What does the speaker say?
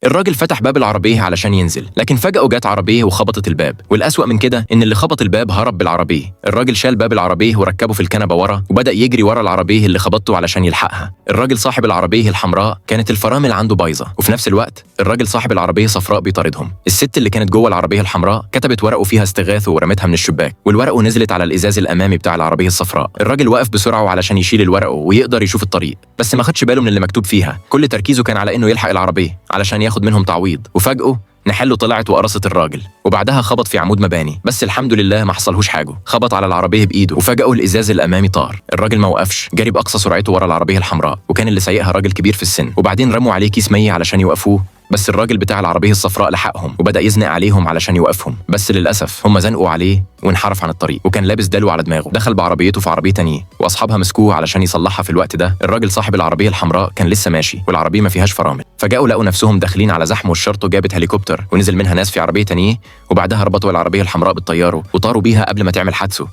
الراجل فتح باب العربية علشان ينزل، لكن فجأة جت عربية وخبطت الباب، والأسوأ من كده إن اللي خبط الباب هرب بالعربية. الراجل شال باب العربية وركبه في الكنبة ورا وبدأ يجري ورا العربية اللي خبطته علشان يلحقها. الراجل صاحب العربية الحمراء كانت الفرامل عنده بايظة، وفي نفس الوقت الراجل صاحب العربية صفراء بيطاردهم. الست اللي كانت جوه العربية الحمراء كتبت ورقه فيها استغاثه ورمتها من الشباك، والورقه نزلت على الإزاز الأمامي بتاع العربية الصفراء. الراجل وقف بسرعة علشان يشيل الورقه ويقدر يشوف الطريق، بس ما خدش باله من اللي مكتوب فيها. كل تركيزه كان على إنه يلحق العربية علشان ياخد منهم تعويض. وفجأة نحله طلعت وقرصت الراجل، وبعدها خبط في عمود مباني، بس الحمد لله ما حصلهوش حاجه. خبط على العربيه بايده وفجأه الازاز الامامي طار. الراجل ما وقفش، جري باقصى سرعته ورا العربيه الحمراء، وكان اللي سايقها راجل كبير في السن. وبعدين رموا عليه كيس ميه علشان يوقفوه، بس الراجل بتاع العربيه الصفراء لحقهم وبدأ يزنق عليهم علشان يوقفهم، بس للاسف هم زنقوا عليه وانحرف عن الطريق، وكان لابس دلو على دماغه. دخل بعربيته في عربيه تانية واصحابها مسكوه علشان يصلحها. في الوقت ده الراجل صاحب العربيه الحمراء كان لسه ماشي والعربيه ما فيهاش فرامل. فجأوا لقوا نفسهم داخلين على زحمه، والشرطه جابت هليكوبتر ونزل منها ناس في عربيه تانية، وبعدها ربطوا العربيه الحمراء بالطياره وطاروا بيها قبل ما تعمل حادثه.